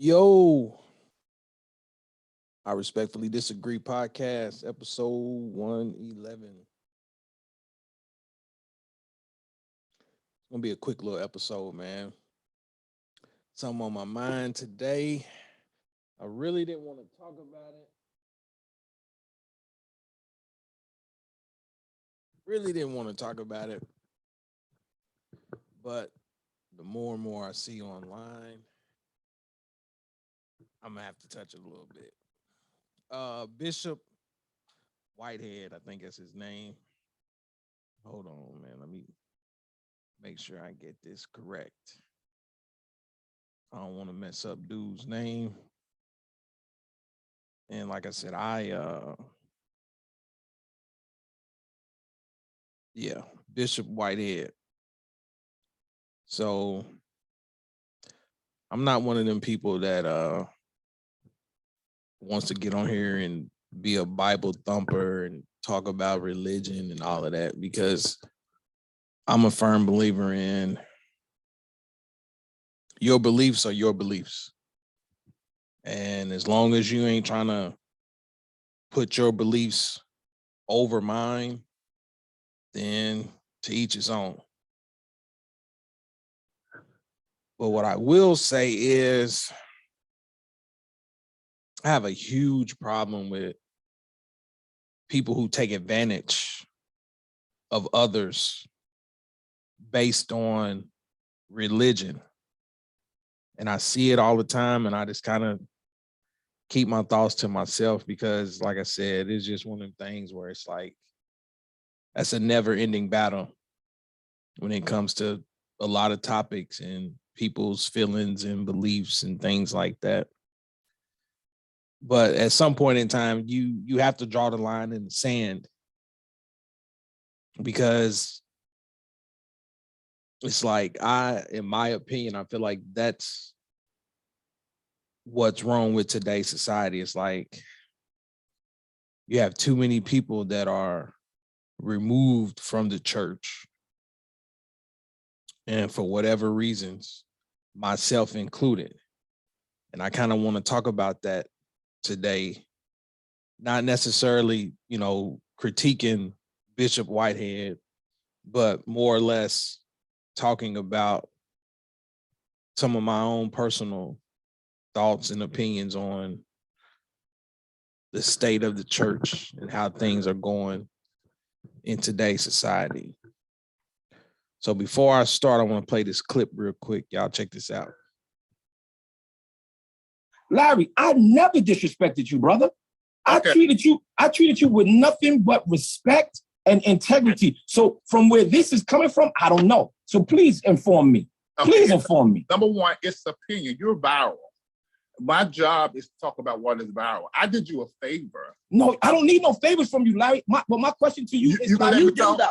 Yo, I respectfully disagree podcast, episode 111. It's gonna be a quick little episode, man. Something on my mind today. I really didn't want to talk about it. Really didn't want to talk about it. But the more and more I see online, I'm gonna have to touch it a little bit. Bishop Whitehead, I think that's his name. Hold on, man. Let me make sure I get this correct. I don't want to mess up dude's name. And like I said, Bishop Whitehead. So I'm not one of them people that wants to get on here and be a Bible thumper and talk about religion and all of that, because I'm a firm believer in your beliefs are your beliefs. And as long as you ain't trying to put your beliefs over mine, then to each his own. But what I will say is I have a huge problem with people who take advantage of others based on religion. And I see it all the time, and I just kind of keep my thoughts to myself because, like I said, it's just one of them things where it's like, that's a never-ending battle when it comes to a lot of topics and people's feelings and beliefs and things like that. But at some point in time, you have to draw the line in the sand, because it's like, in my opinion, I feel like that's what's wrong with today's society. It's like you have too many people that are removed from the church. And for whatever reasons, myself included. And I kind of want to talk about that today, not necessarily, critiquing Bishop Whitehead, but more or less talking about some of my own personal thoughts and opinions on the state of the church and how things are going in today's society. So before I start, I want to play this clip real quick. Y'all check this out. Larry, I never disrespected you, brother. Okay. I treated you with nothing but respect and integrity. So from where this is coming from, I don't know. So please inform me. Okay. Please inform me. Number one, it's opinion. You're viral. My job is to talk about what is viral. I did you a favor. No, I don't need no favors from you, Larry. But my question to you is, you Larry, you do though.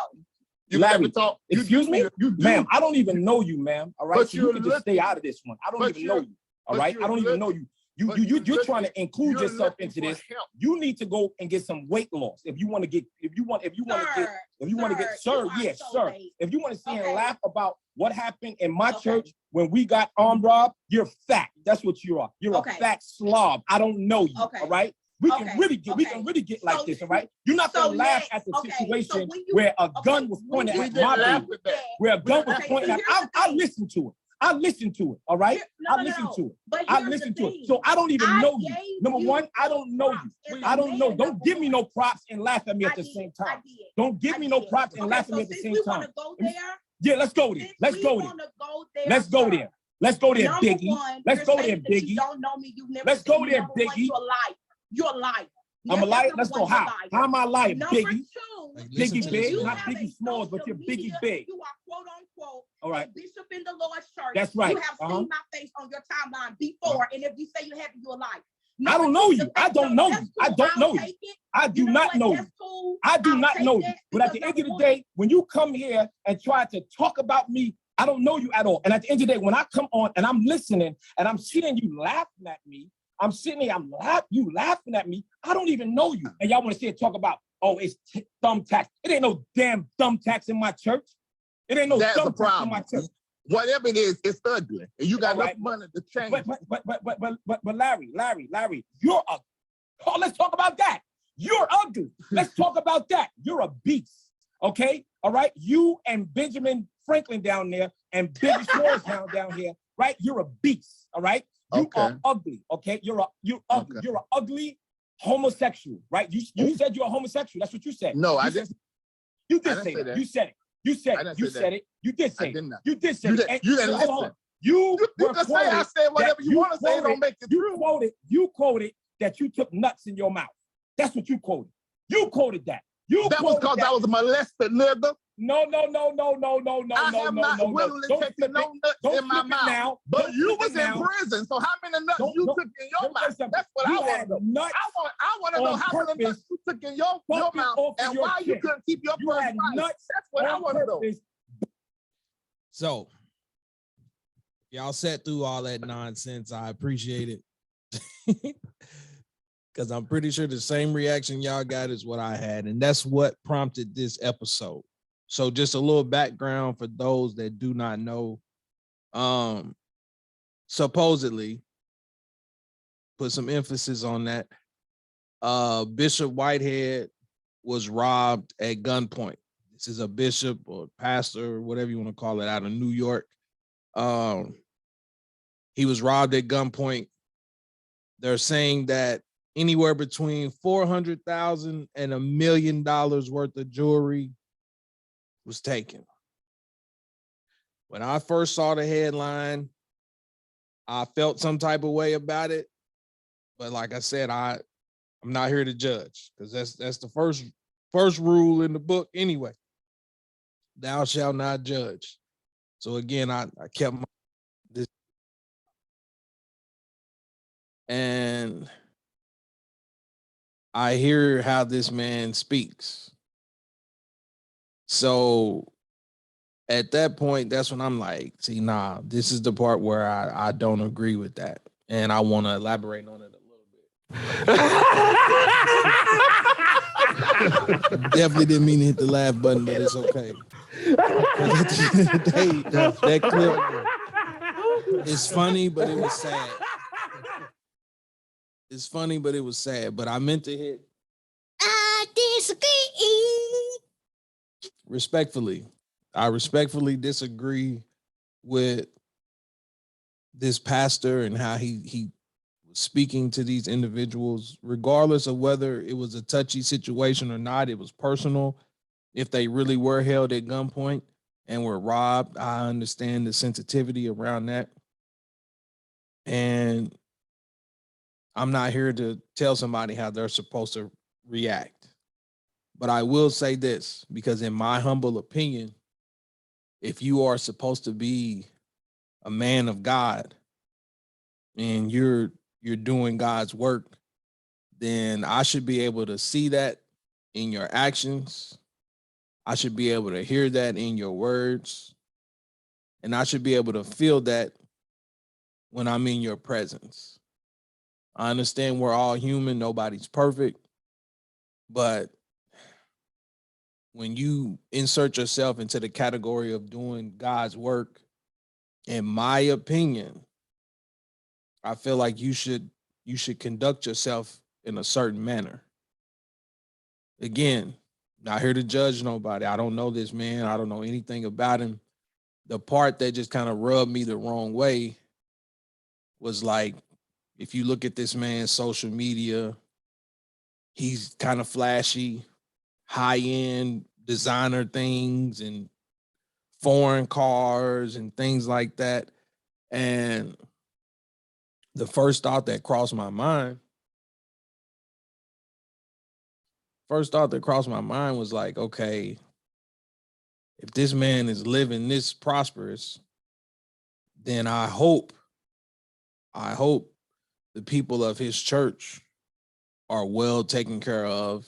You Larry, talk. Excuse me? Ma'am, I don't even know you, ma'am. All right, but so you can just stay out of this one. I don't even know you. All right, I don't even know you. You're trying to include yourself into this. You need to go and get some weight loss if you want to get, sir. If you want to see and laugh about what happened in my church when we got armed robbed, you're fat. That's what you are. You're a fat slob. I don't know you. All right. We can really get like this, all right? You're not gonna laugh at the situation where a gun was pointed at my baby. Where a gun was pointed at. I listened to it. I listened to it, all right? I listened to it. So I don't even know you. Number one, I don't know you. I don't know. Don't give me no props and laugh at me at the same time. Don't give me no props and laugh at me at the same time. Yeah, let's go there. Let's go there, Biggie. Let's go there, Biggie. Let's go there, Biggie. You're a liar. I'm a liar. Let's go. How am I lying? Biggie. Biggie Big, not Biggie Smalls, but you're Biggie Big. You are quote unquote all right. Bishop in the Lord's church. That's right. You have seen my face on your timeline before, and if you say you haven't, you're a liar. I don't know you. I don't know you. I don't know you. I do not know you. I do not know you. But at the end of the day, when you come here and try to talk about me, I don't know you at all. And at the end of the day, when I come on and I'm listening and I'm seeing you laughing at me, I'm sitting there, you laughing at me. I don't even know you. And y'all want to sit and talk about, it's thumbtacks. It ain't no damn thumbtacks in my church. It ain't no thumbtacks in my church. whatever it is, it's ugly. And you got enough Right. money to change. But Larry, you're ugly. Oh, let's talk about that. You're ugly. Let's talk about that. You're a beast. Okay. All right. You and Benjamin Franklin down there and Biggie Smalls down here. Right. You're a beast. All right. You are ugly. Okay. You're ugly. Okay. You're an ugly homosexual. Right. You said you're a homosexual. That's what you said. No, I didn't. You did say that. You said it. You said it. You said it. You did say it. You did say it. You didn't listen. You can say I said whatever you want to say. It don't make it true. You quoted that you took nuts in your mouth. That's what you quoted. You quoted that. That was because I was molested, nigga. No. I have not willingly taken no nuts in my mouth. Now. But you was in prison, so how many nuts you took in your mouth? That's what I want to know. I want to know how many nuts you took in your mouth and why you couldn't keep your first wife. That's what I want to know. So, y'all sat through all that nonsense. I appreciate it. Because I'm pretty sure the same reaction y'all got is what I had. And that's what prompted this episode. So just a little background for those that do not know. Supposedly, put some emphasis on that. Bishop Whitehead was robbed at gunpoint. This is a bishop or pastor, or whatever you want to call it, out of New York. He was robbed at gunpoint. They're saying that anywhere between $400,000 and $1 million worth of jewelry was taken. When I first saw the headline, I felt some type of way about it. But like I said, I'm not here to judge, because that's the first rule in the book anyway. Thou shalt not judge. So again, I kept this. And I hear how this man speaks. So at that point, that's when I'm like, see, nah, this is the part where I don't agree with that. And I want to elaborate on it a little bit. Definitely didn't mean to hit the laugh button, but it's okay. At the end of the day, that clip, it's funny, but it was sad. It's funny, but it was sad. But I meant to hit. I disagree. Respectfully, I respectfully disagree with this pastor and how he was speaking to these individuals, regardless of whether it was a touchy situation or not. It was personal. If they really were held at gunpoint and were robbed, I understand the sensitivity around that. And I'm not here to tell somebody how they're supposed to react. But I will say this, because in my humble opinion, if you are supposed to be a man of God and you're doing God's work, then I should be able to see that in your actions. I should be able to hear that in your words. And I should be able to feel that when I'm in your presence. I understand we're all human, nobody's perfect, but when you insert yourself into the category of doing God's work, in my opinion, I feel like you should conduct yourself in a certain manner. Again, not here to judge nobody. I don't know this man. I don't know anything about him. The part that just kind of rubbed me the wrong way was like, if you look at this man's social media, he's kind of flashy, high-end designer things and foreign cars and things like that. And the first thought that crossed my mind was like, okay, if this man is living this prosperous, then I hope the people of his church are well taken care of.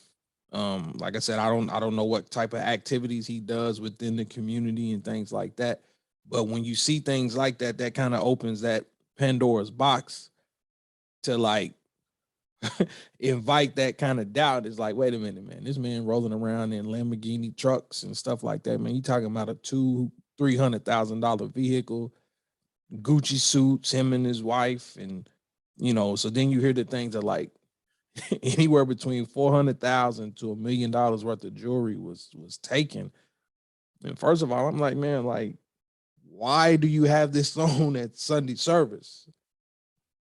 Like I said, I don't know what type of activities he does within the community and things like that. But when you see things like that, that kind of opens that Pandora's box to like invite that kind of doubt. It's like, wait a minute, man, this man rolling around in Lamborghini trucks and stuff like that, man. You talking about a $300,000 vehicle, Gucci suits, him and his wife. And, so then you hear the things that like anywhere between 400,000 to $1 million worth of jewelry was taken. And first of all, I'm like, man, like, why do you have this on at Sunday service?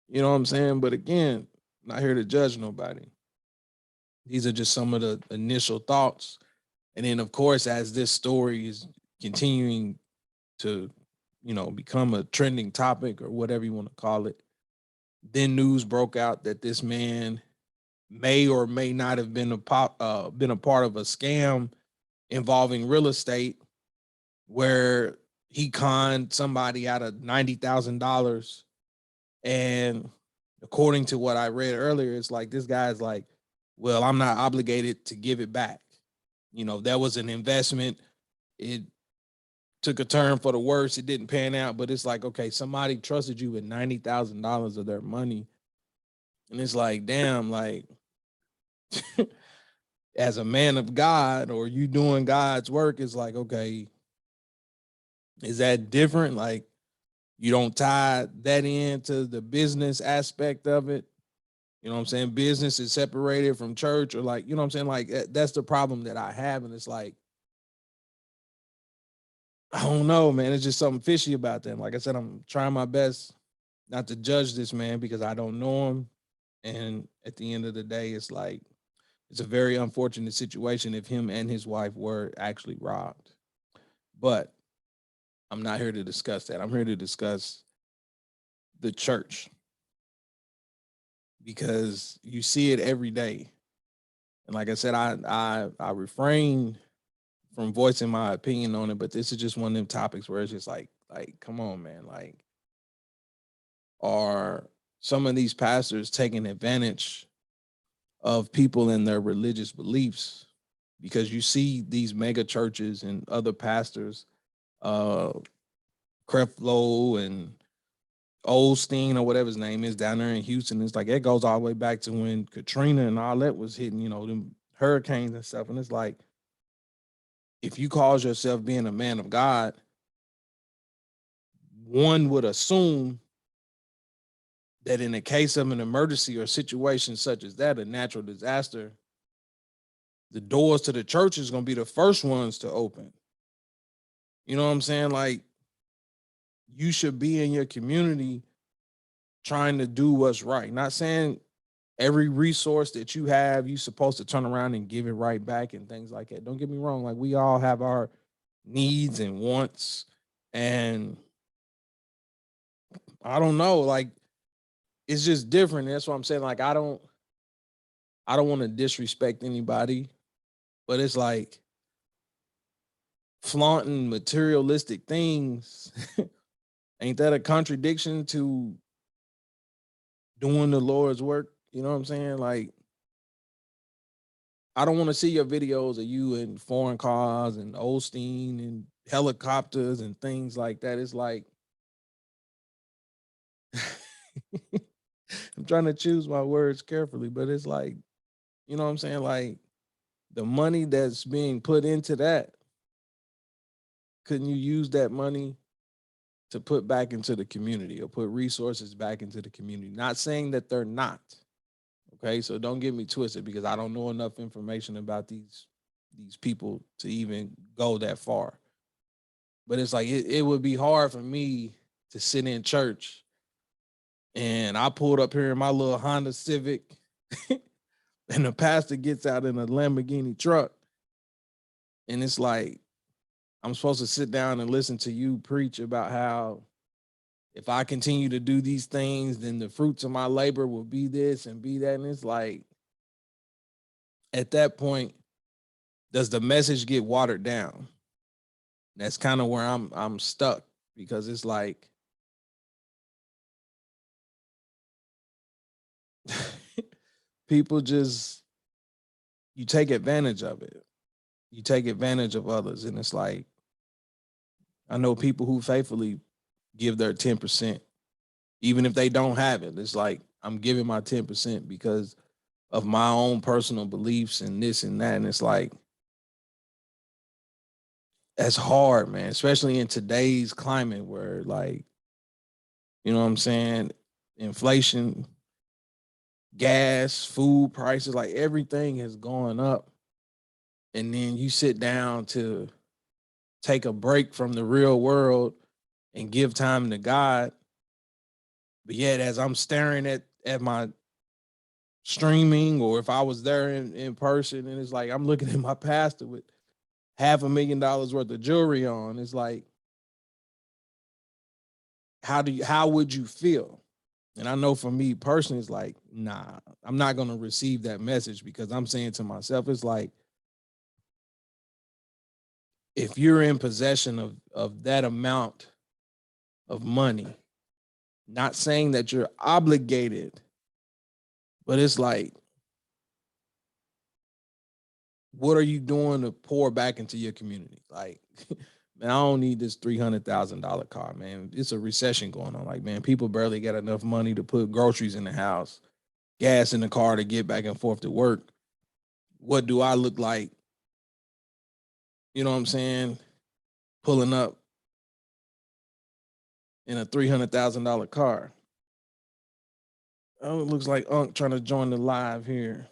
You know what I'm saying? But again, not here to judge nobody. These are just some of the initial thoughts. And then, of course, as this story is continuing to, become a trending topic or whatever you want to call it, then news broke out that this man may or may not have been a part of a scam involving real estate, where he conned somebody out of $90,000. And according to what I read earlier, it's like this guy's like, well, I'm not obligated to give it back. That was an investment. It took a turn for the worse. It didn't pan out, but it's like, okay, somebody trusted you with $90,000 of their money. And it's like, damn, like, as a man of God, or you doing God's work, it's like, okay, is that different? Like, you don't tie that into the business aspect of it. You know what I'm saying? Business is separated from church, or like, you know what I'm saying? Like, that's the problem that I have. And it's like, I don't know, man. It's just something fishy about them. Like I said, I'm trying my best not to judge this man because I don't know him. And at the end of the day, it's like, it's a very unfortunate situation if him and his wife were actually robbed. But I'm not here to discuss that. I'm here to discuss the church, because you see it every day. And like I said, I refrain from voicing my opinion on it, but this is just one of them topics where it's just like, come on, man. Like, are some of these pastors taking advantage of people and their religious beliefs? Because you see these mega churches and other pastors, Creflo and Osteen or whatever his name is down there in Houston. It's like, it goes all the way back to when Katrina and all that was hitting, them hurricanes and stuff. And it's like, if you call yourself being a man of God, one would assume that in the case of an emergency or situation such as that, a natural disaster, the doors to the church is going to be the first ones to open. You know what I'm saying? Like, you should be in your community trying to do what's right. Not saying every resource that you have, you're supposed to turn around and give it right back and things like that. Don't get me wrong. Like, we all have our needs and wants. And I don't know, like, it's just different. That's what I'm saying. Like, I don't want to disrespect anybody, but it's like flaunting materialistic things. Ain't that a contradiction to doing the Lord's work? You know what I'm saying? Like, I don't want to see your videos of you in foreign cars and Osteen and helicopters and things like that. It's like, I'm trying to choose my words carefully, but it's like, you know what I'm saying? Like, the money that's being put into that, couldn't you use that money to put back into the community or put resources back into the community? Not saying that they're not. Okay, so don't get me twisted, because I don't know enough information about these people to even go that far. But it's like, it would be hard for me to sit in church and I pulled up here in my little Honda Civic and the pastor gets out in a Lamborghini truck. And it's like, I'm supposed to sit down and listen to you preach about how if I continue to do these things, then the fruits of my labor will be this and be that. And it's like, at that point, does the message get watered down? That's kind of where I'm stuck, because it's like, people just, you take advantage of it. You take advantage of others. And it's like, I know people who faithfully give their 10%, even if they don't have it. It's like, I'm giving my 10% because of my own personal beliefs and this and that. And it's like, that's hard, man, especially in today's climate where, like, you know what I'm saying, inflation, gas, food prices, like everything is going up. And then you sit down to take a break from the real world and give time to God. But yet, as I'm staring at my streaming, or if I was there in person, and it's like I'm looking at my pastor with $500,000 worth of jewelry on, it's like, how would you feel? And I know for me personally, it's like, nah, I'm not gonna receive that message, because I'm saying to myself, it's like, if you're in possession of that amount of money, not saying that you're obligated, but it's like, what are you doing to pour back into your community? Like, man, I don't need this $300,000 car, man. It's a recession going on. Like, man, people barely get enough money to put groceries in the house, gas in the car to get back and forth to work. What do I look like? You know what I'm saying? Pulling up in a $300,000 car. Oh, it looks like Unc trying to join the live here.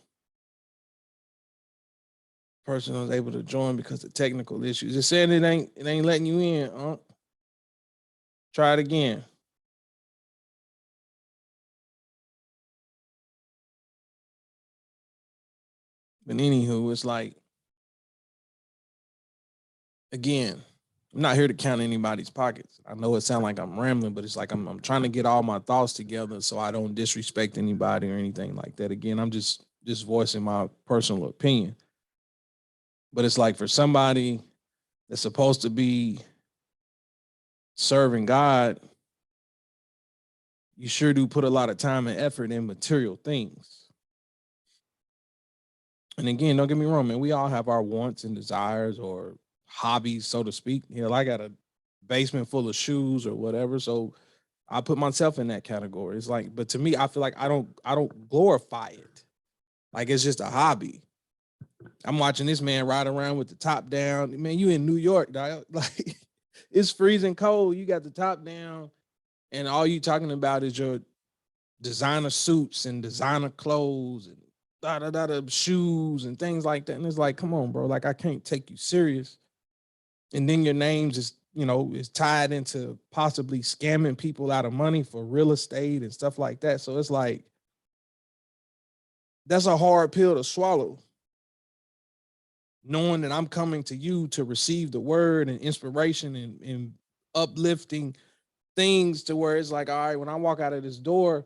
Person was able to join because of technical issues. It's saying it ain't letting you in, Unc. Try it again. But anywho, it's like, again, I'm not here to count anybody's pockets. I know it sounds like I'm rambling, but it's like I'm trying to get all my thoughts together so I don't disrespect anybody or anything like that. Again, I'm just voicing my personal opinion. But it's like, for somebody that's supposed to be serving God, you sure do put a lot of time and effort in material things. And again, don't get me wrong, man, we all have our wants and desires or hobbies, so to speak. You know, I got a basement full of shoes or whatever, so I put myself in that category. It's like, but to me, I feel like I don't glorify it. Like, it's just a hobby. I'm watching this man ride around with the top down. Man, you in New York, dog. Like, it's freezing cold. You got the top down, and all you talking about is your designer suits and designer clothes and shoes and things like that. And it's like, come on, bro. Like, I can't take you serious. And then your name's just, is tied into possibly scamming people out of money for real estate and stuff like that. So it's like, that's a hard pill to swallow, knowing that I'm coming to you to receive the word and inspiration and uplifting things, to where it's like, all right, when I walk out of this door,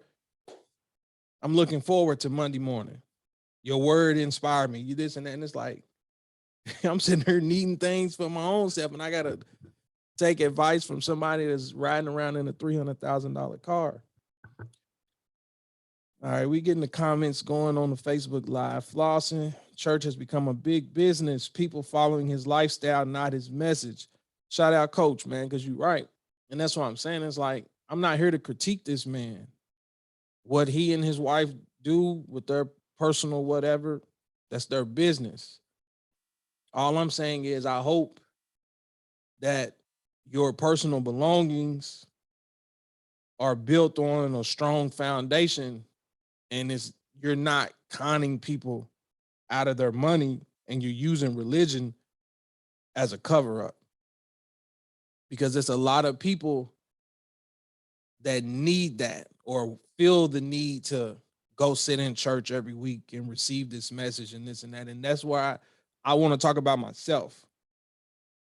I'm looking forward to Monday morning. Your word inspired me. You this and that. And it's like, I'm sitting here needing things for my own self, and I got to take advice from somebody that's riding around in a $300,000 car. All right, we getting the comments going on the Facebook Live. Flossing, church has become a big business. People following his lifestyle, not his message. Shout out, Coach, man, because you're right. And that's what I'm saying. It's like, I'm not here to critique this man. What he and his wife do with their personal whatever, that's their business. All I'm saying is, I hope that your personal belongings are built on a strong foundation, and you're not conning people out of their money, and you're using religion as a cover up. Because there's a lot of people that need that, or feel the need to go sit in church every week and receive this message and this and that. And that's why I want to talk about myself,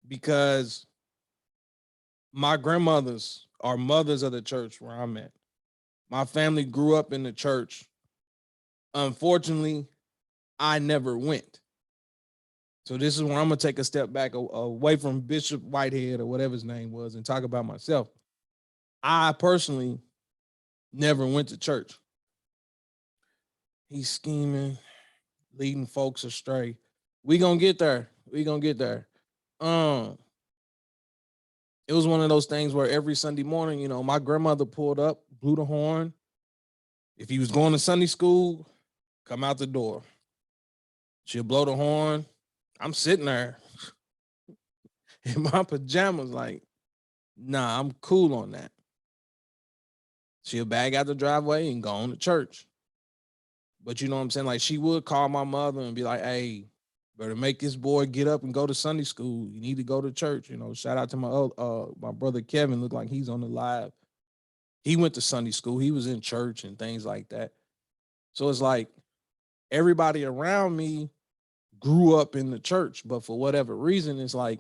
because my grandmothers are mothers of the church where I'm at. My family grew up in the church. Unfortunately, I never went. So this is where I'm gonna take a step back away from Bishop Whitehead or whatever his name was and talk about myself. I personally never went to church. He's scheming, leading folks astray. We gonna get there. We gonna get there. It was one of those things where every Sunday morning, my grandmother pulled up, blew the horn. If he was going to Sunday school, come out the door. She'll blow the horn. I'm sitting there. in my pajamas. Like, nah, I'm cool on that. She'll bag out the driveway and go on to church. But you know what I'm saying? Like, she would call my mother and be like, hey, better make this boy get up and go to Sunday school. You need to go to church. You know, shout out to my brother Kevin. Look like he's on the live. He went to Sunday school. He was in church and things like that. So it's like everybody around me grew up in the church, but for whatever reason, it's like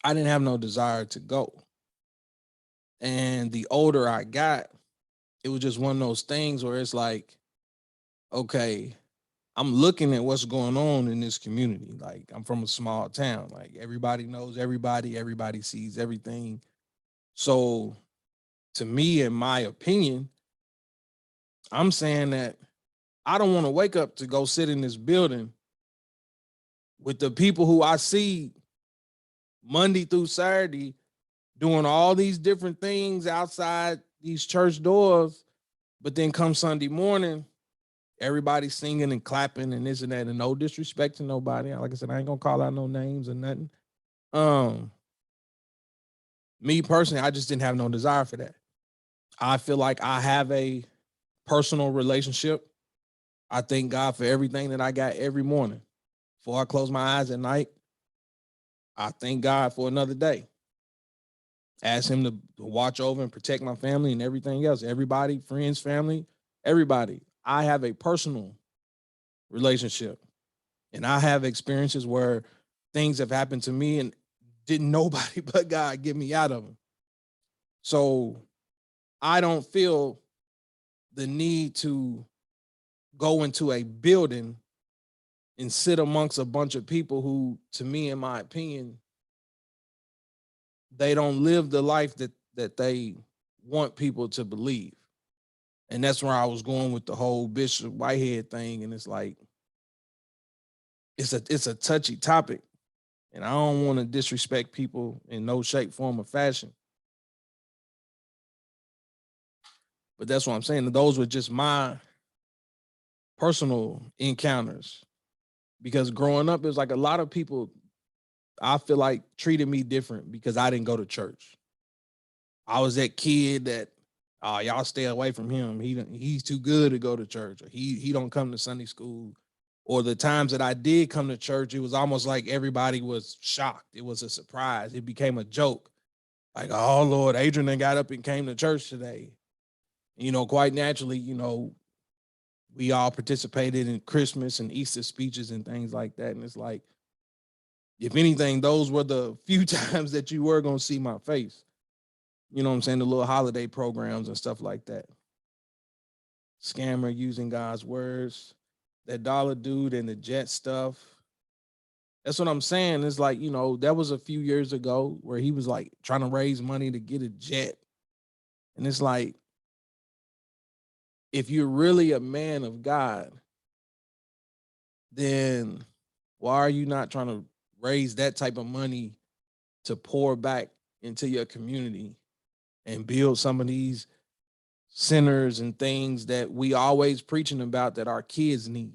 I didn't have no desire to go. And the older I got, it was just one of those things where it's like, okay, I'm looking at what's going on in this community. Like, I'm from a small town. Like, everybody knows everybody, everybody sees everything. So to me, in my opinion, I'm saying that I don't want to wake up to go sit in this building with the people who I see Monday through Saturday doing all these different things outside these church doors, but then come Sunday morning, everybody's singing and clapping and this and that, and no disrespect to nobody. Like I said, I ain't gonna call out no names or nothing. Me personally, I just didn't have no desire for that. I feel like I have a personal relationship. I thank God for everything that I got every morning. Before I close my eyes at night, I thank God for another day. Ask him to watch over and protect my family and everything else. Everybody, friends, family, everybody. I have a personal relationship. And I have experiences where things have happened to me and didn't nobody but God get me out of them. So I don't feel the need to go into a building and sit amongst a bunch of people who, to me, in my opinion, they don't live the life that they want people to believe. And that's where I was going with the whole Bishop Whitehead thing. And it's like, it's a touchy topic. And I don't want to disrespect people in no shape, form, or fashion. But that's what I'm saying. Those were just my personal encounters. Because growing up, it was like a lot of people, I feel like, treated me different because I didn't go to church. I was that kid that, oh, y'all stay away from him. He's too good to go to church. Or he don't come to Sunday school. Or the times that I did come to church, it was almost like everybody was shocked. It was a surprise. It became a joke. Like, oh, Lord, Adrian then got up and came to church today. You know, quite naturally, you know, we all participated in Christmas and Easter speeches and things like that. And it's like, if anything, those were the few times that you were going to see my face. You know what I'm saying? The little holiday programs and stuff like that. Scammer using God's words. That dollar dude and the jet stuff. That's what I'm saying. It's like, you know, that was a few years ago where he was like trying to raise money to get a jet. And it's like, if you're really a man of God, then why are you not trying to raise that type of money to pour back into your community and build some of these centers and things that we always preaching about that our kids need?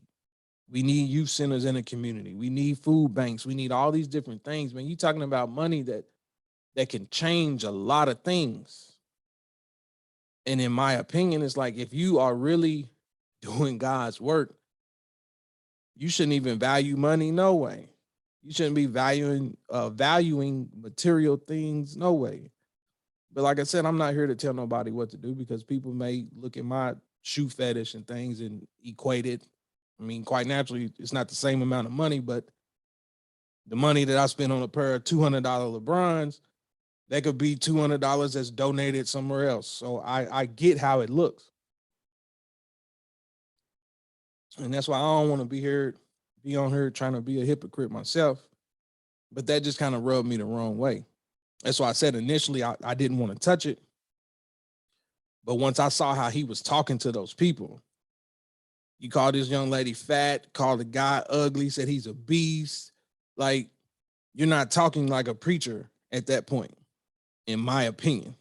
We need youth centers in the community. We need food banks. We need all these different things. Man, you're talking about money that can change a lot of things. And in my opinion, it's like, if you are really doing God's work, you shouldn't even value money, no way. You shouldn't be valuing material things, no way. But like I said, I'm not here to tell nobody what to do, because people may look at my shoe fetish and things and equate it. I mean, quite naturally, it's not the same amount of money, but the money that I spent on a pair of $200 LeBrons, that could be $200 that's donated somewhere else. So I get how it looks. And that's why I don't want to be on here trying to be a hypocrite myself. But that just kind of rubbed me the wrong way. That's why I said initially I didn't want to touch it. But once I saw how he was talking to those people, you called this young lady fat, called the guy ugly, said he's a beast. Like, you're not talking like a preacher at that point, in my opinion.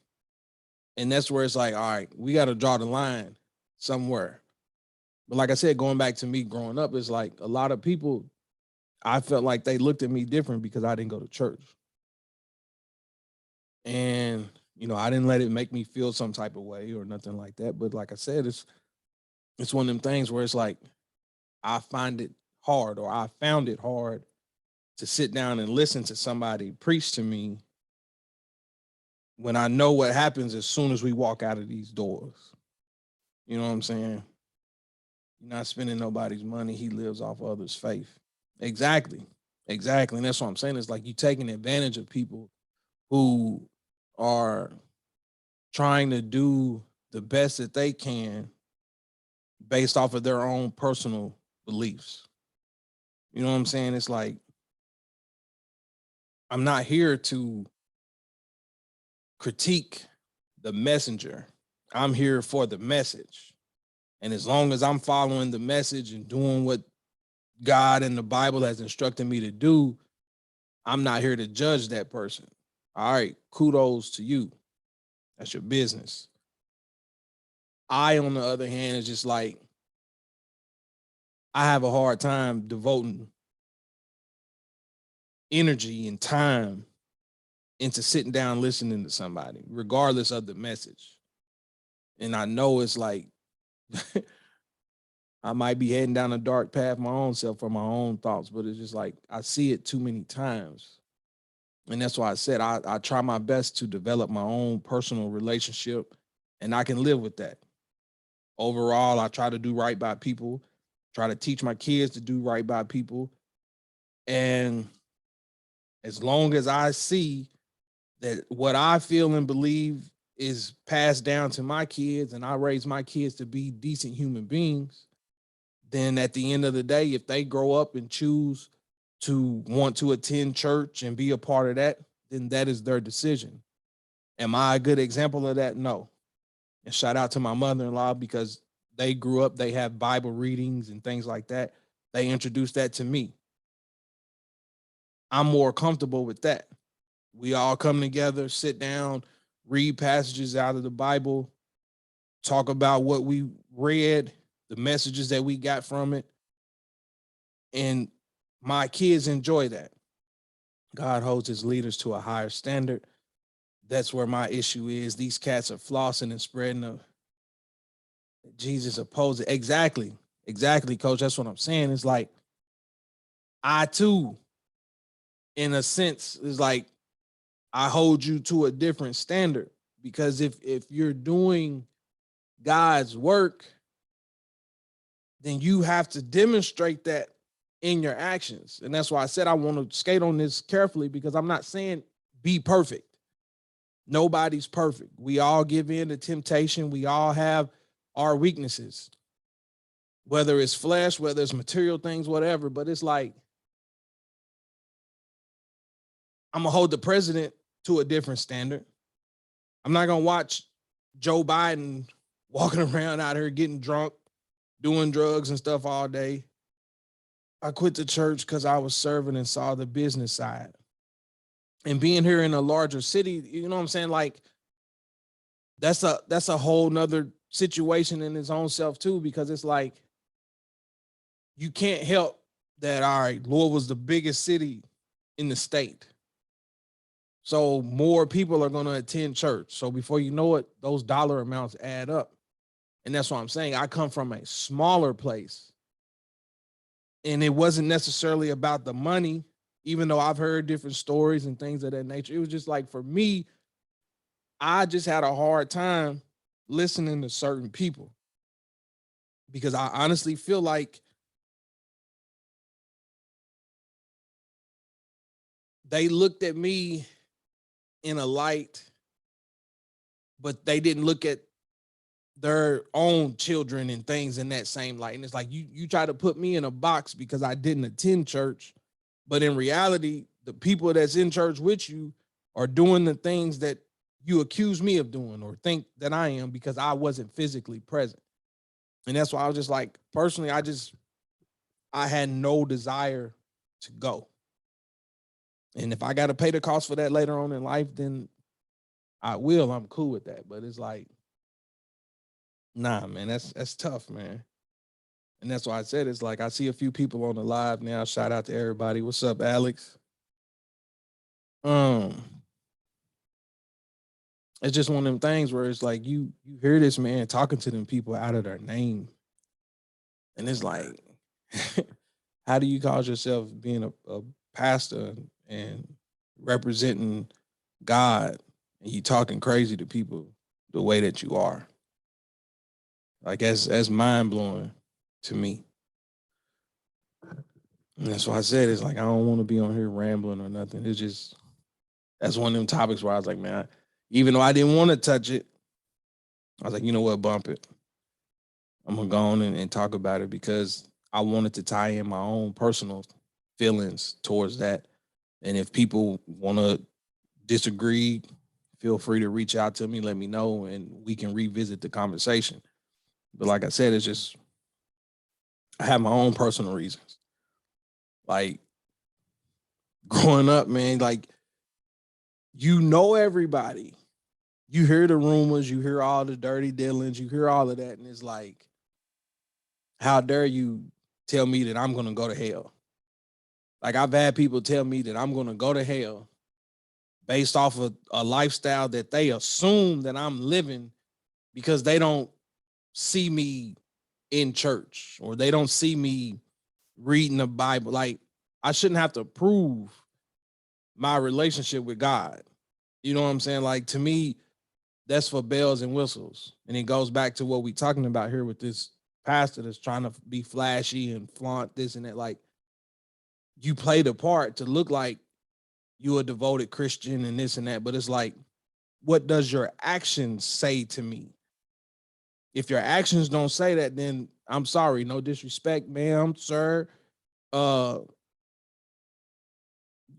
And that's where it's like, all right, we got to draw the line somewhere. But like I said, going back to me growing up, it's like a lot of people, I felt like they looked at me different because I didn't go to church. And, I didn't let it make me feel some type of way or nothing like that. But like I said, it's one of them things where it's like, I find it hard, or I found it hard to sit down and listen to somebody preach to me when I know what happens as soon as we walk out of these doors. You know what I'm saying? You're not spending nobody's money. He lives off others' faith. Exactly. Exactly. And that's what I'm saying. It's like you taking advantage of people who are trying to do the best that they can based off of their own personal beliefs. You know what I'm saying? It's like, I'm not here to critique the messenger. I'm here for the message. And as long as I'm following the message and doing what God and the Bible has instructed me to do, I'm not here to judge that person. All right, kudos to you. That's your business. I, on the other hand, is just like, I have a hard time devoting energy and time into sitting down listening to somebody, regardless of the message. And I know it's like, I might be heading down a dark path my own self for my own thoughts, but it's just like, I see it too many times. And that's why I said I try my best to develop my own personal relationship, and I can live with that. Overall, I try to do right by people, try to teach my kids to do right by people. And as long as I see that what I feel and believe is passed down to my kids, and I raise my kids to be decent human beings, then at the end of the day, if they grow up and choose to want to attend church and be a part of that, then that is their decision. Am I a good example of that? No. And shout out to my mother-in-law, because they grew up, they have Bible readings and things like that. They introduced that to me. I'm more comfortable with that. We all come together, sit down, read passages out of the Bible, talk about what we read, the messages that we got from it. And my kids enjoy that. God holds his leaders to a higher standard. That's where my issue is. These cats are flossing and spreading the Jesus opposed it. Exactly. Exactly, coach. That's what I'm saying. It's like, I too, in a sense, is like, I hold you to a different standard, because if you're doing God's work, then you have to demonstrate that in your actions. And that's why I said I want to skate on this carefully, because I'm not saying be perfect. Nobody's perfect. We all give in to temptation. We all have our weaknesses, whether it's flesh, whether it's material things, whatever. But it's like, I'm going to hold the president to a different standard. I'm not going to watch Joe Biden walking around out here getting drunk, doing drugs and stuff all day. I quit the church because I was serving and saw the business side. And being here in a larger city, you know what I'm saying? Like, that's a whole nother situation in its own self too, because it's like, you can't help that. All right, Louisville's the biggest city in the state, so more people are going to attend church. So before you know it, those dollar amounts add up. And that's what I'm saying. I come from a smaller place, and it wasn't necessarily about the money, even though I've heard different stories and things of that nature. It was just like, for me, I just had a hard time listening to certain people, because I honestly feel like they looked at me in a light, but they didn't look at their own children and things in that same light. And it's like, you try to put me in a box because I didn't attend church, but in reality, the people that's in church with you are doing the things that you accuse me of doing or think that I am, because I wasn't physically present. And that's why I was just like, personally, I had no desire to go. And if I got to pay the cost for that later on in life, then I will. I'm cool with that. But it's like, nah, man, that's tough, man. And that's why I said it's like I see a few people on the live now. Shout out to everybody. What's up, Alex? It's just one of them things where it's like you hear this man talking to them people out of their name. And it's like, how do you call yourself being a pastor and representing God and you talking crazy to people the way that you are? Like that's mind blowing to me. And that's why I said it's like I don't want to be on here rambling or nothing. It's just that's one of them topics where I was like, man, even though I didn't want to touch it, I was like, you know what, bump it. I'm gonna go on and talk about it because I wanted to tie in my own personal feelings towards that. And if people want to disagree, feel free to reach out to me, let me know, and we can revisit the conversation. But like I said, it's just I have my own personal reasons. Like growing up, man, like you know everybody. You hear the rumors, you hear all the dirty dealings, you hear all of that, and it's like, how dare you tell me that I'm gonna go to hell? Like I've had people tell me that I'm gonna go to hell based off of a lifestyle that they assume that I'm living because they don't see me in church or they don't see me reading the Bible. Like I shouldn't have to prove my relationship with God. You know what I'm saying? Like to me, that's for bells and whistles. And it goes back to what we're talking about here with this pastor that's trying to be flashy and flaunt this and that. Like you play the part to look like you're a devoted Christian and this and that, but it's like, what does your actions say to me? If your actions don't say that, then I'm sorry, no disrespect, ma'am, sir.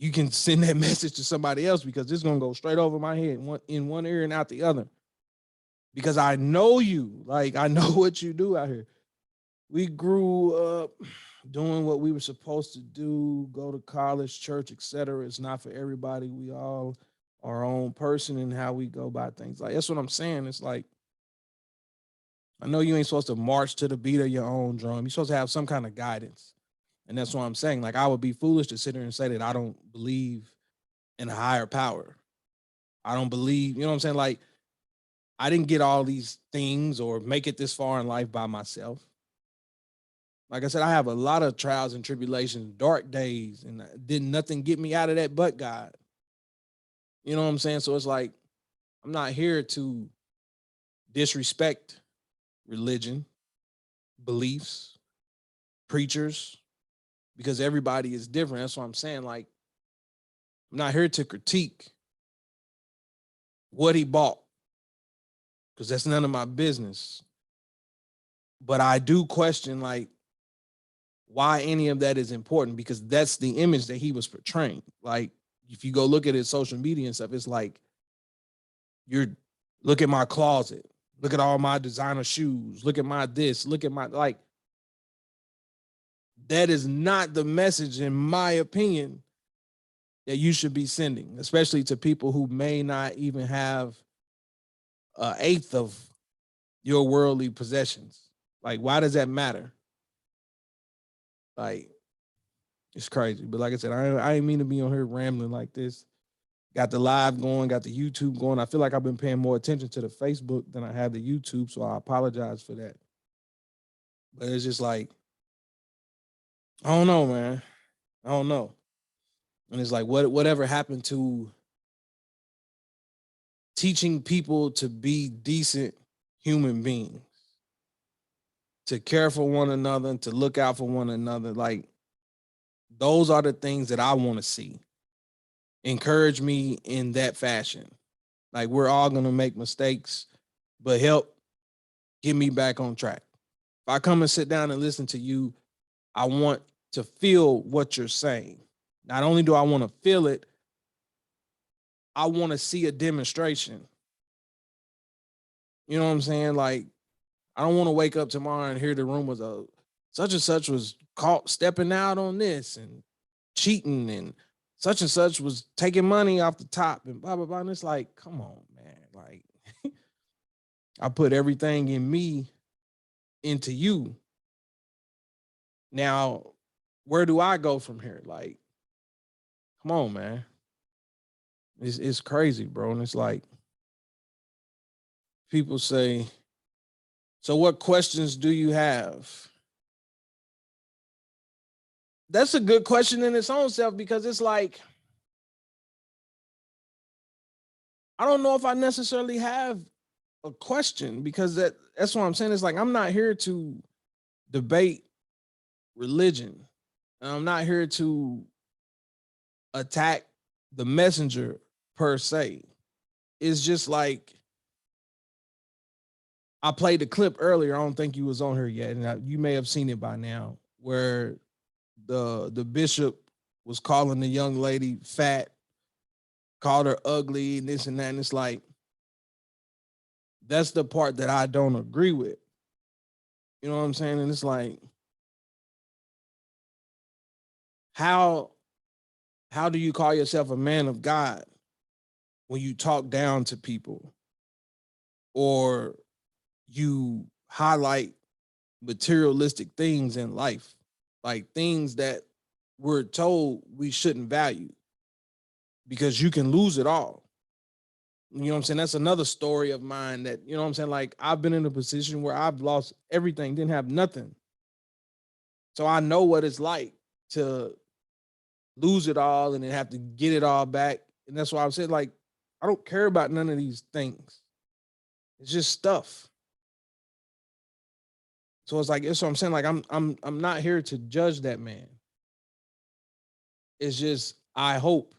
You can send that message to somebody else because it's gonna go straight over my head, in one ear and out the other. Because I know you, like I know what you do out here. We grew up doing what we were supposed to do, go to college, church, etc. It's not for everybody. We all our own person and how we go about things. Like that's what I'm saying. It's like I know you ain't supposed to march to the beat of your own drum. You're supposed to have some kind of guidance. And that's what I'm saying. Like I would be foolish to sit here and say that I don't believe in a higher power. I don't believe, you know what I'm saying? Like I didn't get all these things or make it this far in life by myself. Like I said, I have a lot of trials and tribulations, dark days, and didn't nothing get me out of that but God. You know what I'm saying? So it's like, I'm not here to disrespect religion, beliefs, preachers, because everybody is different. That's what I'm saying. Like, I'm not here to critique what he bought, because that's none of my business. But I do question, like, why any of that is important, because that's the image that he was portraying. Like, if you go look at his social media and stuff, it's like, look at my closet, look at all my designer shoes, look at my this, look at my, like, that is not the message, in my opinion, that you should be sending, especially to people who may not even have an eighth of your worldly possessions. Like, why does that matter? Like, it's crazy. But like I said, I ain't mean to be on here rambling like this. Got the live going, got the YouTube going. I feel like I've been paying more attention to the Facebook than I have the YouTube, so I apologize for that. But it's just like, I don't know, man. I don't know. And it's like, whatever happened to teaching people to be decent human beings, to care for one another, and to look out for one another? Like, those are the things that I want to see. Encourage me in that fashion. Like, we're all gonna make mistakes, but help get me back on track. If I come and sit down and listen to you, I want to feel what you're saying. Not only do I want to feel it, I want to see a demonstration. You know what I'm saying? Like, I don't want to wake up tomorrow and hear the rumors of such and such was caught stepping out on this and cheating, and such was taking money off the top and blah, blah, blah. And it's like, come on, man. Like, I put everything in me into you. Now, where do I go from here? Like, come on, man. It's crazy, bro. And it's like, people say, so what questions do you have? That's a good question in its own self, because it's like, I don't know if I necessarily have a question, because that's what I'm saying. It's like, I'm not here to debate religion. And I'm not here to attack the messenger per se. It's just like, I played the clip earlier. I don't think you was on here yet, and you may have seen it by now, where the bishop was calling the young lady fat, called her ugly, and this and that. And it's like, that's the part that I don't agree with. You know what I'm saying? And it's like, how do you call yourself a man of God when you talk down to people, or you highlight materialistic things in life, like things that we're told we shouldn't value, because you can lose it all? You know what I'm saying? That's another story of mine that, you know what I'm saying? Like, I've been in a position where I've lost everything, didn't have nothing. So I know what it's like to lose it all and then have to get it all back. And that's why I've said, like, I don't care about none of these things. It's just stuff. So it's like, that's what I'm saying. Like, I'm not here to judge that man. It's just, I hope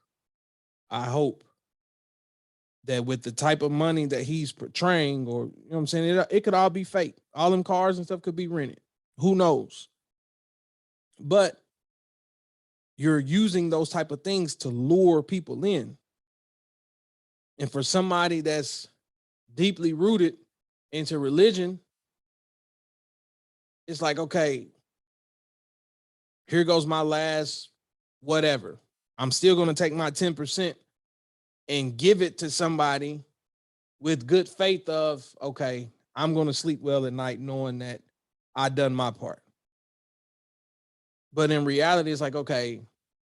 that with the type of money that he's portraying, or, you know what I'm saying, it could all be fake. All them cars and stuff could be rented. Who knows? But you're using those type of things to lure people in. And for somebody that's deeply rooted into religion, it's like, okay, here goes my last whatever. I'm still going to take my 10% and give it to somebody with good faith of, okay, I'm going to sleep well at night knowing that I done my part. But in reality, it's like, okay,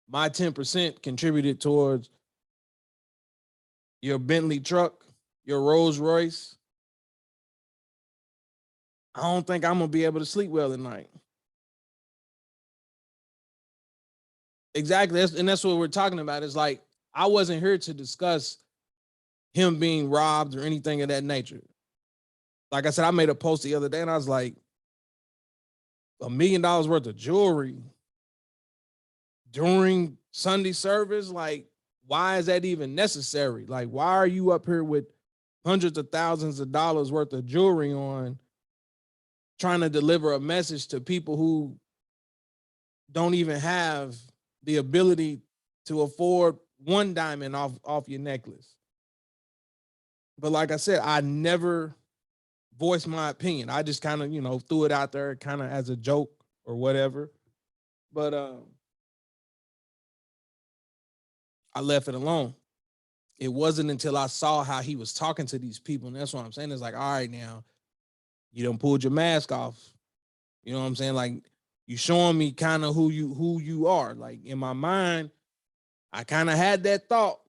my 10% contributed towards your Bentley truck, your Rolls Royce. I don't think I'm going to be able to sleep well at night. Exactly. And that's what we're talking about. It's like, I wasn't here to discuss him being robbed or anything of that nature. Like I said, I made a post the other day and I was like, $1 million worth of jewelry during Sunday service, like, why is that even necessary? Like, why are you up here with hundreds of thousands of dollars worth of jewelry on, trying to deliver a message to people who don't even have the ability to afford one diamond off your necklace? But like I said, I never voiced my opinion. I just kind of, threw it out there kind of as a joke or whatever. But I left it alone. It wasn't until I saw how he was talking to these people, and that's what I'm saying. It's like, all right, now you done pulled your mask off. You know what I'm saying? Like, you showing me kind of who you are. Like, in my mind, I kind of had that thought.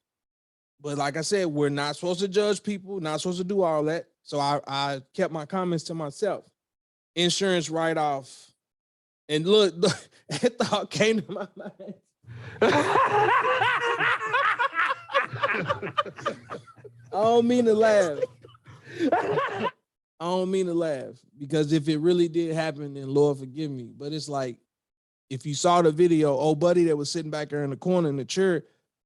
But like I said, we're not supposed to judge people, not supposed to do all that. So I kept my comments to myself. Insurance write-off. And look, that thought came to my mind. I don't mean to laugh. I don't mean to laugh, because if it really did happen, then Lord forgive me. But it's like, if you saw the video, old buddy that was sitting back there in the corner in the chair,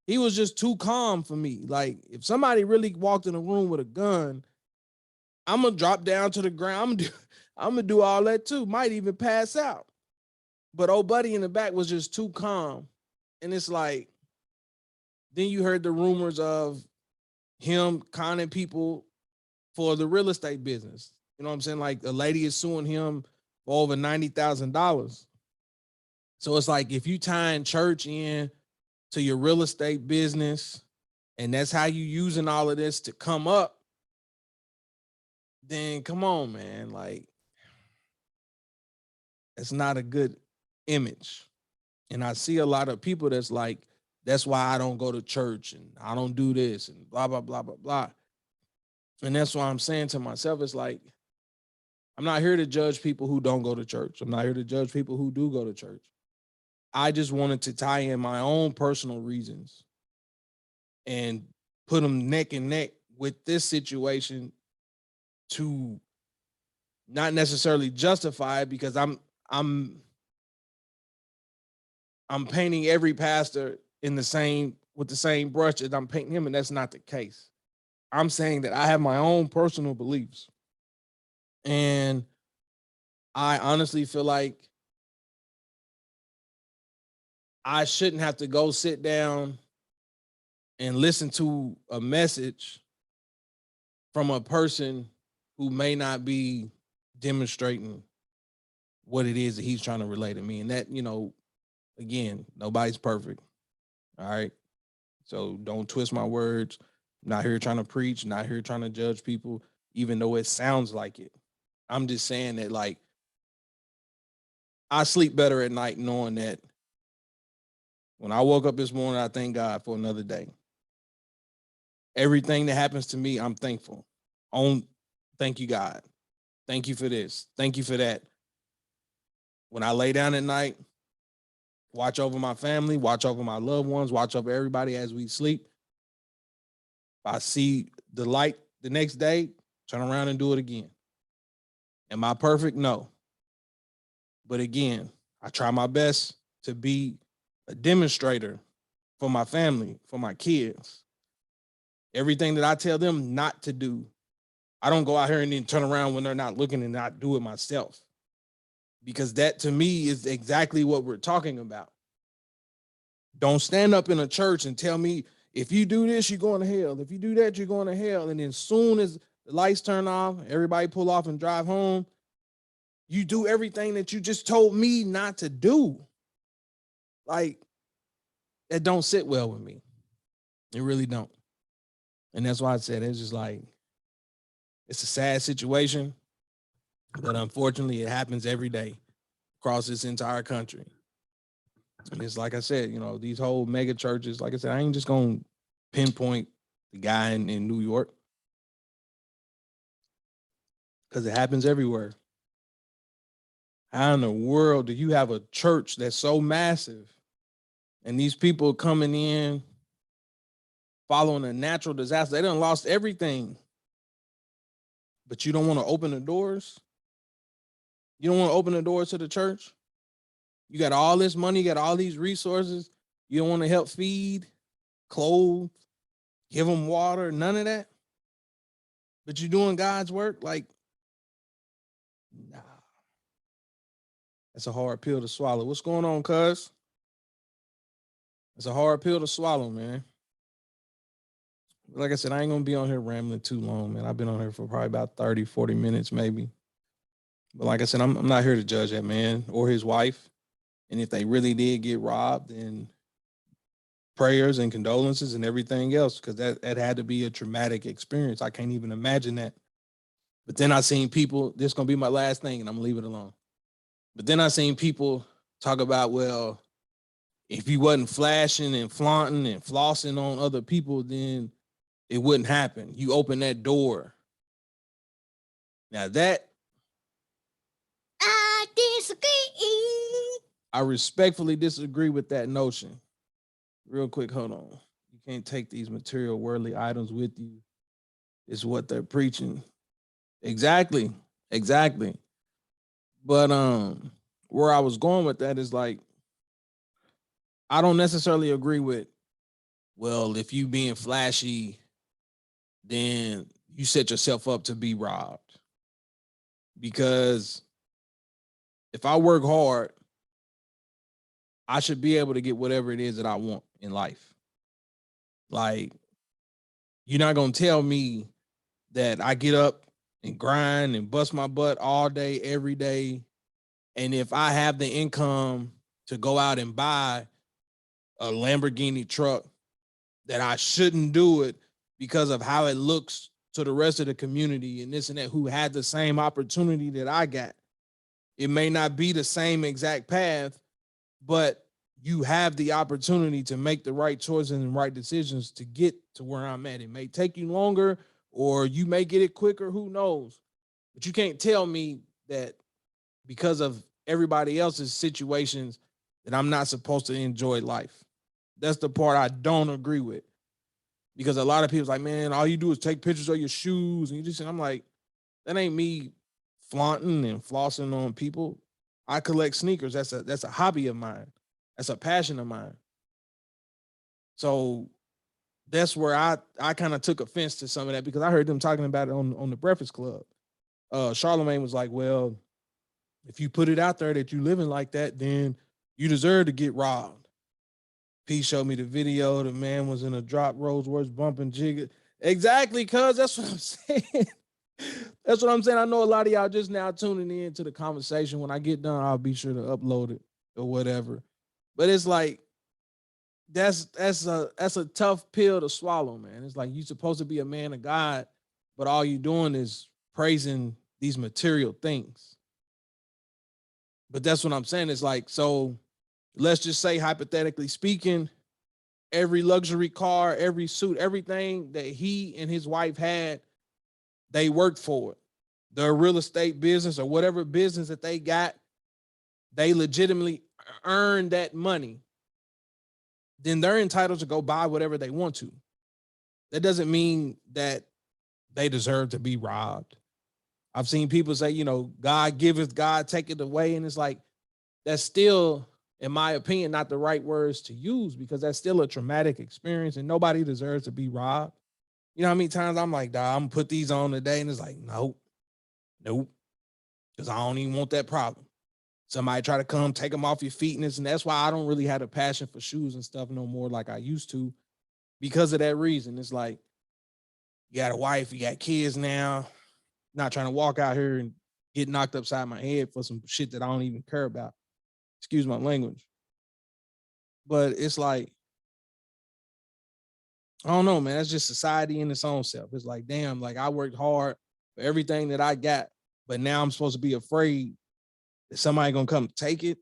he was just too calm for me. Like, if somebody really walked in a room with a gun, I'm gonna drop down to the ground. I'm gonna do all that too. Might even pass out. But old buddy in the back was just too calm. And it's like, then you heard the rumors of him conning people for the real estate business. You know what I'm saying? Like, a lady is suing him for over $90,000. So it's like, if you tying church in to your real estate business, and that's how you using all of this to come up, then come on, man. Like, it's not a good image. And I see a lot of people that's like, that's why I don't go to church and I don't do this and blah, blah, blah, blah, blah. And that's why I'm saying to myself, it's like, I'm not here to judge people who don't go to church. I'm not here to judge people who do go to church. I just wanted to tie in my own personal reasons and put them neck and neck with this situation to not necessarily justify it, because I'm painting every pastor in the same, with the same brush as I'm painting him, and that's not the case. I'm saying that I have my own personal beliefs. And I honestly feel like I shouldn't have to go sit down and listen to a message from a person who may not be demonstrating what it is that he's trying to relay to me. And that, you know, again, nobody's perfect. All right. So don't twist my words. I'm not here trying to preach, not here trying to judge people, even though it sounds like it. I'm just saying that, like, I sleep better at night knowing that when I woke up this morning, I thank God for another day. Everything that happens to me, I'm thankful. Thank you, God. Thank you for this. Thank you for that. When I lay down at night, watch over my family, watch over my loved ones, watch over everybody as we sleep. If I see the light the next day, turn around and do it again. Am I perfect? No. But again, I try my best to be a demonstrator for my family, for my kids. Everything that I tell them not to do, I don't go out here and then turn around when they're not looking and not do it myself. Because that, to me, is exactly what we're talking about. Don't stand up in a church and tell me, if you do this, you're going to hell. If you do that, you're going to hell. And then as soon as the lights turn off, everybody pull off and drive home, you do everything that you just told me not to do. Like, that don't sit well with me. It really don't. And that's why I said, it's just like, it's a sad situation, but unfortunately it happens every day across this entire country. And it's like I said, you know, these whole mega churches, like I said, I ain't just gonna pinpoint the guy in New York, because it happens everywhere. How in the world do you have a church that's so massive and these people coming in following a natural disaster? They done lost everything, but you don't want to open the doors? You don't want to open the doors to the church? You got all this money, you got all these resources. You don't want to help feed, clothe, give them water, none of that? But you're doing God's work? Like, nah. That's a hard pill to swallow. What's going on, cuz? It's a hard pill to swallow, man. Like I said, I ain't gonna be on here rambling too long, man. I've been on here for probably about 30, 40 minutes, maybe. But like I said, I'm not here to judge that man or his wife. And if they really did get robbed, then prayers and condolences and everything else, because that had to be a traumatic experience. I can't even imagine that. But then I seen people, this is gonna be my last thing and I'm gonna leave it alone. But then I seen people talk about, well, if you wasn't flashing and flaunting and flossing on other people, then it wouldn't happen. You open that door. Now that, I disagree. I respectfully disagree with that notion. Real quick, hold on. You can't take these material worldly items with you. Is what they're preaching. Exactly. But where I was going with that is, like, I don't necessarily agree with, well, if you being flashy, then you set yourself up to be robbed. Because if I work hard, I should be able to get whatever it is that I want in life. Like, you're not going to tell me that I get up and grind and bust my butt all day, every day. And if I have the income to go out and buy a Lamborghini truck, that I shouldn't do it because of how it looks to the rest of the community and this and that, who had the same opportunity that I got. It may not be the same exact path, but you have the opportunity to make the right choices and right decisions to get to where I'm at. It may take you longer, or you may get it quicker, who knows? But you can't tell me that because of everybody else's situations that I'm not supposed to enjoy life. That's the part I don't agree with. Because a lot of people's like, man, all you do is take pictures of your shoes. And you just, and I'm like, that ain't me flaunting and flossing on people. I collect sneakers. That's a hobby of mine. That's a passion of mine. So that's where I kind of took offense to some of that, because I heard them talking about it on the Breakfast Club. Charlemagne was like, well, if you put it out there that you living like that, then you deserve to get robbed. P showed me the video. The man was in a drop Rolls Royce bumping jigger. Exactly, cuz that's what I'm saying. That's what I'm saying. I know a lot of y'all just now tuning in to the conversation. When I get done, I'll be sure to upload it or whatever. But it's like, that's a tough pill to swallow, man. It's like, you're supposed to be a man of God, but all you're doing is praising these material things. But that's what I'm saying. It's like, so let's just say, hypothetically speaking, every luxury car, every suit, everything that he and his wife had, they worked for it. Their real estate business or whatever business that they got, they legitimately earned that money. Then they're entitled to go buy whatever they want to. That doesn't mean that they deserve to be robbed. I've seen people say, you know, God giveth, God taketh away. And it's like, that's still, in my opinion, not the right words to use, because that's still a traumatic experience and nobody deserves to be robbed. You know how many times I'm like, I'm gonna put these on today, and it's like, nope, because I don't even want that problem. Somebody try to come take them off your feet, and that's why I don't really have a passion for shoes and stuff no more like I used to, because of that reason. It's like, you got a wife, you got kids now, not trying to walk out here and get knocked upside my head for some shit that I don't even care about. Excuse my language. But it's like, I don't know, man. That's just society in its own self. It's like, damn, like I worked hard for everything that I got, but now I'm supposed to be afraid that somebody gonna come take it.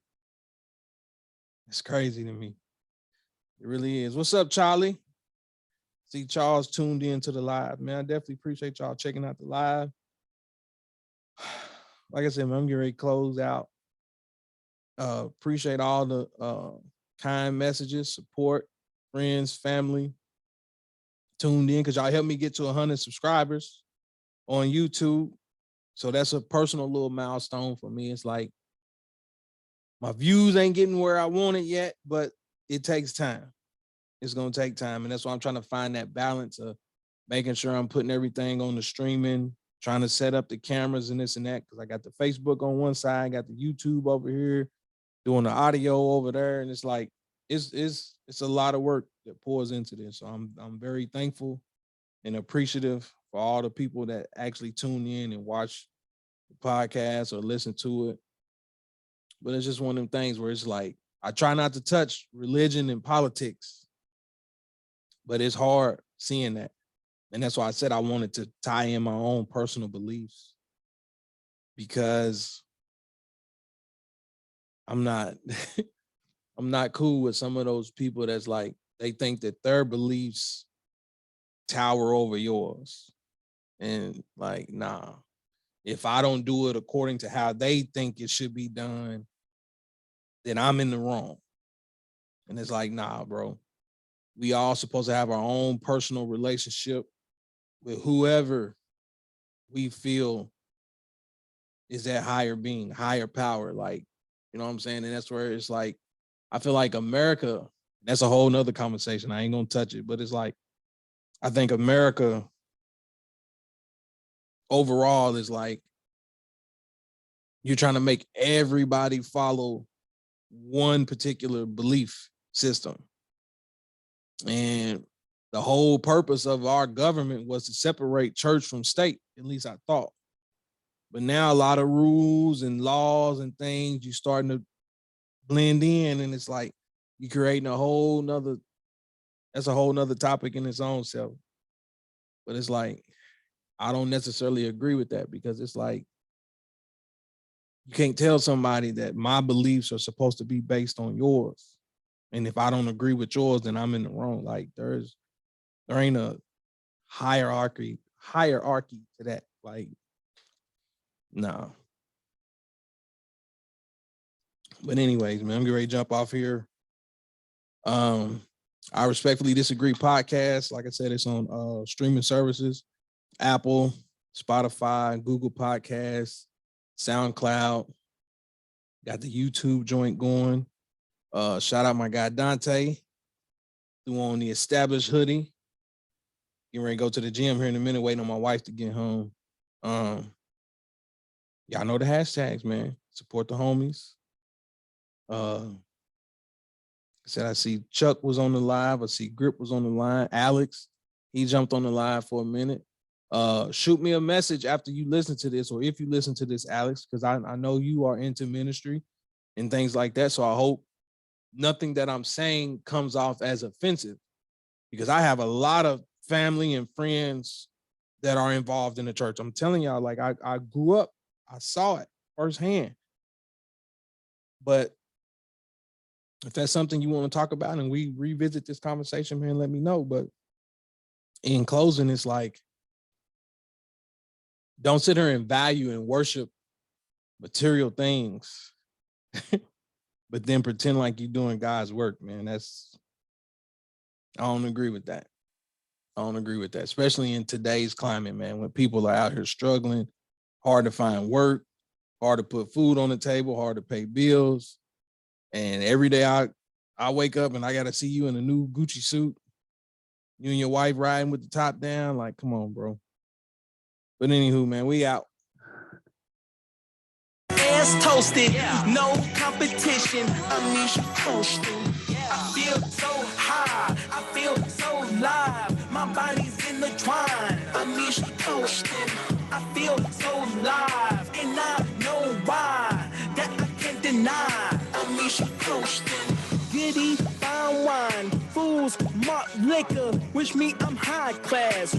It's crazy to me. It really is. What's up, Charlie? See, Charles tuned in to the live. Man, I definitely appreciate y'all checking out the live. Like I said, man, I'm getting ready to close out. Appreciate all the kind messages, support, friends, family tuned in, because y'all helped me get to 100 subscribers on YouTube. So that's a personal little milestone for me. It's like, my views ain't getting where I want it yet, but it takes time. It's going to take time. And that's why I'm trying to find that balance of making sure I'm putting everything on the streaming, trying to set up the cameras and this and that, because I got the Facebook on one side, I got the YouTube over here, doing the audio over there. And it's like, it's a lot of work that pours into this. So I'm very thankful and appreciative for all the people that actually tune in and watch the podcast or listen to it. But it's just one of them things where it's like, I try not to touch religion and politics, but it's hard seeing that. And that's why I said I wanted to tie in my own personal beliefs, because I'm not I'm not cool with some of those people that's like, they think that their beliefs tower over yours. And like, nah, if I don't do it according to how they think it should be done, then I'm in the wrong. And it's like, nah, bro, we all supposed to have our own personal relationship with whoever we feel is that higher being, higher power. Like, you know what I'm saying? And that's where it's like, I feel like America, that's a whole nother conversation. I ain't gonna touch it, but it's like, I think America overall is like, you're trying to make everybody follow one particular belief system. And the whole purpose of our government was to separate church from state, at least I thought. But now a lot of rules and laws and things, you starting to blend in, and it's like, you creating a whole nother, that's a whole nother topic in its own self. But it's like, I don't necessarily agree with that, because it's like, You can't tell somebody that my beliefs are supposed to be based on yours. And if I don't agree with yours, then I'm in the wrong. Like there ain't a hierarchy to that. Like, no. But anyways, man, I'm getting ready to jump off here. I Respectfully Disagree podcast. Like I said, it's on streaming services, Apple, Spotify, Google Podcasts, SoundCloud. Got the YouTube joint going. Shout out my guy Dante, who on the Established hoodie. Getting ready to go to the gym here in a minute, waiting on my wife to get home. Y'all know the hashtags, man. Support the homies. I said I see Chuck was on the live. I see Grip was on the line. Alex, he jumped on the live for a minute. Shoot me a message after you listen to this, or if you listen to this, Alex, because I know you are into ministry and things like that. So I hope nothing that I'm saying comes off as offensive, because I have a lot of family and friends that are involved in the church. I'm telling y'all, like I grew up, I saw it firsthand. But if that's something you want to talk about and we revisit this conversation, man, let me know. But in closing, it's like, don't sit here and value and worship material things, but then pretend like you're doing God's work, man. I don't agree with that. I don't agree with that, especially in today's climate, man, when people are out here struggling, hard to find work, hard to put food on the table, hard to pay bills. And every day I wake up and I got to see you in a new Gucci suit, you and your wife riding with the top down. Like, come on, bro. But anywho, man, we out. Ass toasted, no competition. Unleash coasting. I feel so high, I feel so live. My body's in the twine. Unleash coasting. I feel so live, and I know why. That I can't deny. Unleash coasting. Giddy, fine wine, fools, malt liquor. Wish me I'm high class.